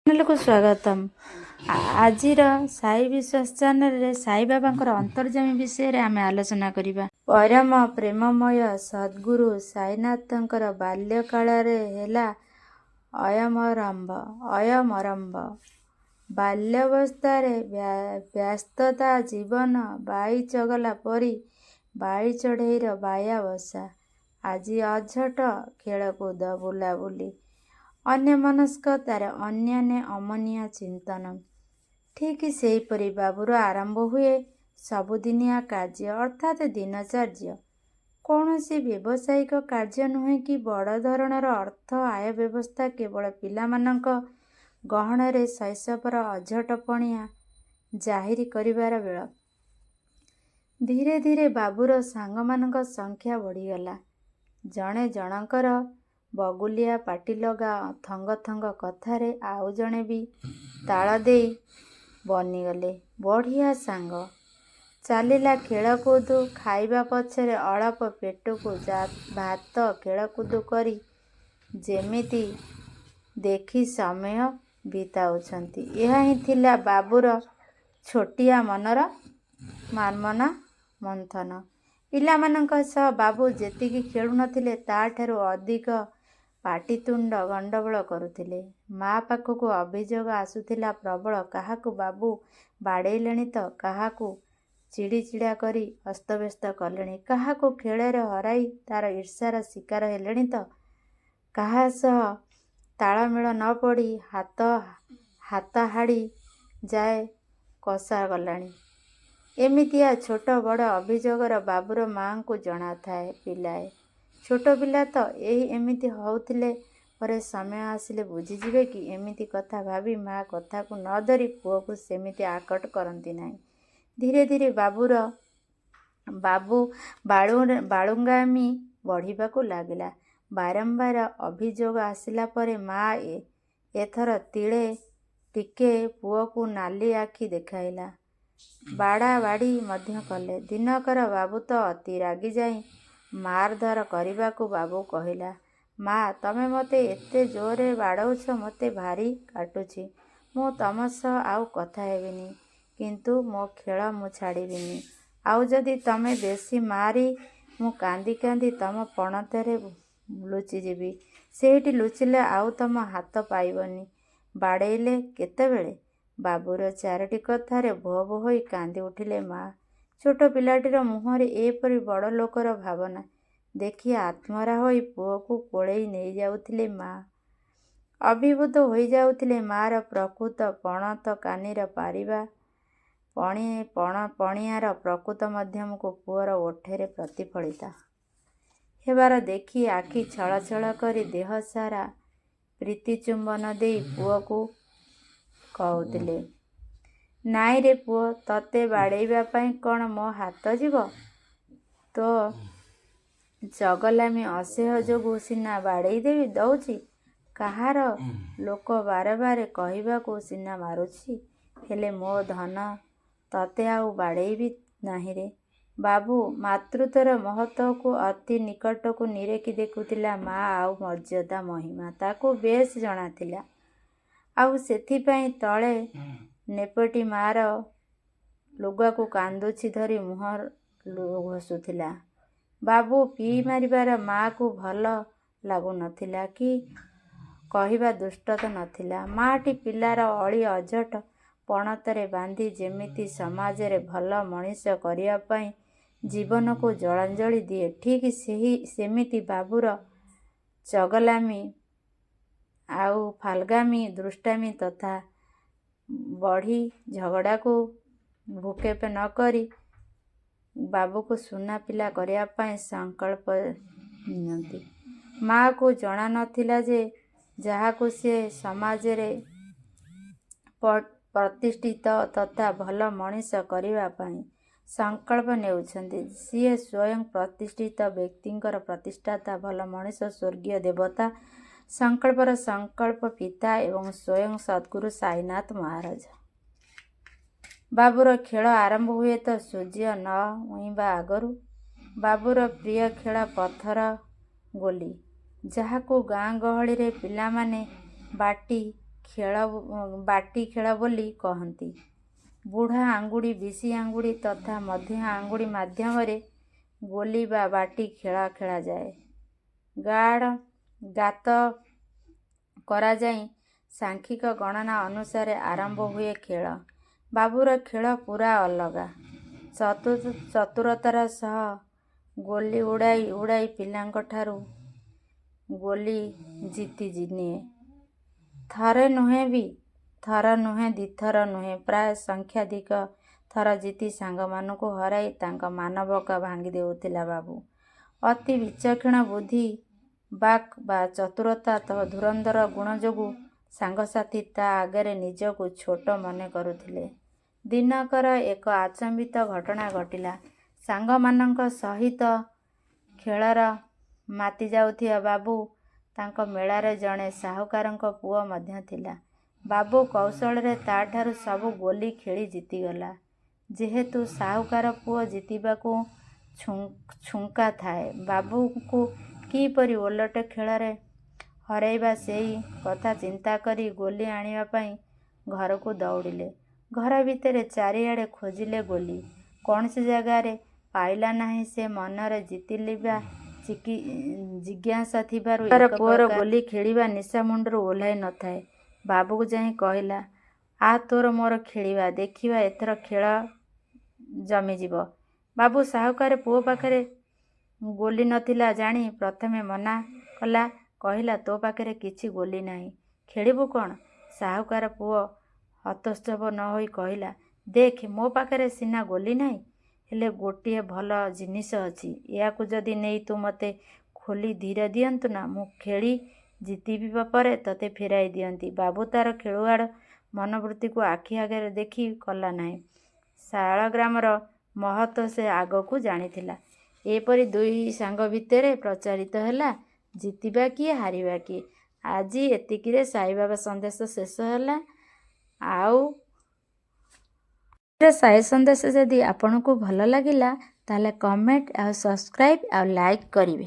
को स्वागतम। आजिर साई विश्वास चैनल रे साई बाबांकर अंतर्जामी विषय रे आमे आलोचना करिबा। परम प्रेममय सद्गुरु साईनाथंकर बाल्यकाल रे हेला अयमरंभ बाल्यावस्था रे व्यस्तता जीवन बाई चगला परी बाई चढ़ेईर बाया बसा आज अझट खेलकूद बुलाबुली अन्य मनस्कतार अन्य अमनिया चिंतन ठीक सेहीपरि बाबूर आरंभ हुए सबुदिनिया कार्य अर्थात दिनचर्या कौन सी व्यावसायिक कार्य नुहे कि बड़ धरणर अर्थ आय व्यवस्था केवल पिलामानंक गहणरे शैशवर अझटपणिया जाहिर करिवार बेଳ धीरे धीरे बाबूर सांगमानंक संख्या बढ़ीगला। जणे जनकर बगुलिया पाटी लगा थंग थंग कथारे आउ जणे भी ताल देई बनीगले बढ़िया सांग। चलिला खेलकूद खाइबा पछरे अल्प पेटकू भात खेलकूद करी जेमिति देखी समय बिताउछंती। यह ही थिला बाबूर छोटिया मनर मार्मना मंथन। पिलामानंक सह बाबू जेतिकी खेलु नथिले ताठारु अधिक पाटितुंड गंडगोल करुथिले। माँ पाखकू अभियोग आसुथिला प्रबल काहाकू बाबू बाड़ेइलेଣି तो काहाकू चिड़ी चिड़ा करी अस्तव्यस्त कलेଣି काहाकू खेଳରେ हराई तार ईर्ष्यार शिकार हेलेଣି तो काहा सह तालमेल न पड़ी हाताहाड़ी जाए कषा गलाଣି। एमितिया छोट बड़ अभियोगर बाबूर माँ को जଣା थाए। पिलाए छोट पिला तो यही एमिति होउथिले परे समय आसिले बुझीजिवे कि एमिति कथा भावी माँ कथा को न धरी पुओ को सेमिति आकट करती नहीं। धीरे धीरे बाबू बालुंगामी बढ़िबाकू लागिला। बारंबार अभियोग आसिला परे माँ एथर तिले टिके पुओ को नाली आखि देखाइला। बाड़ा बाड़ी मध्य कले। दिनकर बाबू तो अति रागी जाई मारधर करिबाकू बाबू कहिला, माँ तमे मते एते जोरे बाड़ौछ मते भारी काटुछि। मु तम सह आउ कथा हेबिनी किंतु मो खेल मु छाड़िबिनी। आउ जदि तमे बेसी मारी मु कांदी कांदी तम पणतरे लुचिजिबी। सेहिटी लुचिले आउ तम हाथ पाइबनी। बाड़ेइले केतेबेले? बाबूर चारोटी कथारे भो भो होई कांदी उठिले माँ। छोट पिलाटीर मुहरे एपरि बड़ लोकर भावना देखि आत्मरा होई पुओ को कोड़ेई नहीं जाउथिले माँ। अभिभूत होई जाउथिले मार प्रकृत पणत कानीर पारिबा पणियार प्रकृत मध्यम को पुअर ओठेरे प्रतिफलिता हेबार देखि आखि छल छल करी देह सारा प्रीति चुंबन देई पुओ को कहउथिले, नाई रे पुओ तते बाड़ेइबा पई कौन मो हाथ जीव? तो चगलामी असेह जोगु सिना बाड़ेई देवी दउची। काहार लोक बारे बारे कहिबाकू सिना मारुछि हेले मो धन तते आउ बाड़ेइबी नाही रे। बाबू मातृत्वर महत्व को अति निकट को निरेखी देखुथिला माँ आउ मर्यादा महिमा ताकू बेस जଣା थिला। आउ सेथिपाई तले नेपटी मार लुगा को कांदुछि धरी मुहर घोषुथिला। बाबू पी मारिबार माँ को भल लागु नथिला कि कहिबा दुष्ट तो नथिला। माँटी पिलार अली अझट पणतरे बांधी जेमिति समाज रे भल मनीष करिया पई जीवन को जलांजलि दिए ठीक सेमिति बाबूर चगलामी आउ फालगामी दुष्टामी तथा बढ़ी झगड़ा को भूकेप न करी बाबू को सुना पिला करिया पई संकल्प नियंती। माँ को जଣା नथिला जे जहाकू से समाज रे प्रतिष्ठित तथा भल मनीष करिवा पई संकल्प नेउछंती। सीए स्वयं प्रतिष्ठित व्यक्तिंकर प्रतिष्ठाता भल मनीष स्वर्गीय देवता संकल्पर संकल्प पिता एवं स्वयं सद्गुरु साईनाथ महाराज। बाबूर खेल आरंभ हुए तो सूर्य न उइबा आगरू बाबूर प्रिय खेल पथर गोली जहाकू गाँ गहली रे पिलामाने बाटी ବାଟି ଖେଳ ବୋଲି କହନ୍ତି। ବୁଢ଼ା ଆଙ୍ଗୁଳି, ବିଶି ଆଙ୍ଗୁଳି ତଥା ମଧ୍ୟ ଆଙ୍ଗୁଳି ମାଧ୍ୟମରେ ଗୋଲି ବା ବାଟି ଖେଳାଯାଏ। ଗାତ କରାଯାଇ ସାଂଖ୍ୟିକ ଗଣନା ଅନୁସାରେ ଆରମ୍ଭ ହୁଏ ଖେଳ। ବାବୁର ଖେଳ ପୂରା ଅଲଗା। ଚତୁରତାର ସହ ଗୋଲି ଉଡ଼ାଇ ପିଲାଙ୍କଠାରୁ ଗୋଲି ଜିତି ନିଏ। ଥରେ ନୁହେଁ ଦିଥର ନୁହେଁ, ପ୍ରାୟ ସଂଖ୍ୟାଧିକ ଥର ଜିତି ସାଙ୍ଗମାନଙ୍କୁ ହରାଇ ତାଙ୍କ ମାନବକା ଭାଙ୍ଗି ଦେଉଥିଲା ବାବୁ। ଅତି ବିଚକ୍ଷଣ ବୁଦ୍ଧି, ବାକ୍ ବା ଚତୁରତା ଧୁରନ୍ଧର ଗୁଣ ଯୋଗୁଁ ସାଙ୍ଗସାଥୀ ତା ଆଗରେ ନିଜକୁ ଛୋଟ ମନେ କରୁଥିଲେ। ଦିନକର ଏକ ଆଚମ୍ବିତ ଘଟଣା ଘଟିଲା। ସାଙ୍ଗମାନଙ୍କ ସହିତ ଖେଳରେ ମାତି ଯାଉଥିବା ବାବୁ, ତାଙ୍କ ମେଳାରେ ଜଣେ ସାହୁକାରଙ୍କ ପୁଅ ମଧ୍ୟ ଥିଲା। ବାବୁ କୌଶଳରେ ତା'ଠାରୁ ସବୁ ଗୋଲି ଖେଳି ଜିତିଗଲା। ଯେହେତୁ ସାହୁକାର ପୁଅ ଜିତିବାକୁ ଛୁଙ୍କା ଥାଏ, ବାବୁଙ୍କୁ କିପରି ଓଲଟ ଖେଳରେ ହରାଇବା ସେଇ କଥା ଚିନ୍ତା କରି ଗୋଲି ଆଣିବା ପାଇଁ ଘରକୁ ଦୌଡ଼ିଲେ। ଘର ଭିତରେ ଚାରିଆଡ଼େ ଖୋଜିଲେ ଗୋଲି। କୌଣସି ଜାଗାରେ ପାଇଲା ନାହିଁ। ସେ ମନରେ ଜିତିଲିବା ଜିଜ୍ଞାସା ଥିବାରୁ ପୁଅର ଗୋଲି ଖେଳିବା ନିଶା ମୁଣ୍ଡରୁ ଓହ୍ଲାଇ ନ ଥାଏ। ବାବୁକୁ ଯାଇ କହିଲା, ଆ ତୋର ମୋର ଖେଳିବା, ଦେଖିବା ଏଥର ଖେଳ ଜମିଯିବ। ବାବୁ ସାହୁକାର ପୁଅ ପାଖରେ ଗୋଲି ନ ଥିଲା ଜାଣି ପ୍ରଥମେ ମନା କଲା। କହିଲା, ତୋ ପାଖରେ କିଛି ଗୋଲି ନାହିଁ, ଖେଳିବୁ କ'ଣ? ସାହୁକାର ପୁଅ ହତୋତ୍ସାହ ନ ହୋଇ କହିଲା, ଦେଖ, ମୋ ପାଖରେ ସିନା ଗୋଲି ନାହିଁ, ହେଲେ ଗୋଟିଏ ଭଲ ଜିନିଷ ଅଛି। ଏହାକୁ ଯଦି ନେଇ ତୁ ମୋତେ ଖୋଲି ଧୀରେ ଦିଅନ୍ତୁ ନା, ମୁଁ ଖେଳି ଜିତିବା ପରେ ତୋତେ ଫେରାଇ ଦିଅନ୍ତି। ବାବୁ ତା'ର ଖେଳୁଆଡ଼ ମନୋବୃତ୍ତିକୁ ଆଖି ଆଗରେ ଦେଖି କଲା ନାହିଁ। ଶାଳଗ୍ରାମର ମହତ୍ତ୍ୱ ସେ ଆଗରୁ ଜାଣିଥିଲା। ଏପରି ଦୁଇ ସାଙ୍ଗ ଭିତରେ ପ୍ରଚାରିତ ହେଲା, ଜିତିବା କିଏ, ହାରିବା କିଏ। ଆଜି ଏତିକିରେ ସାଇବାବା ସନ୍ଦେଶ ଶେଷ ହେଲା। ଆଉ ସାଇ ସନ୍ଦେଶ ଯଦି ଆପଣଙ୍କୁ ଭଲ ଲାଗିଲା, ତାହେଲେ କମେଣ୍ଟ ଆଉ ସବସ୍କ୍ରାଇବ୍ ଆଉ ଲାଇକ୍ କରିବେ।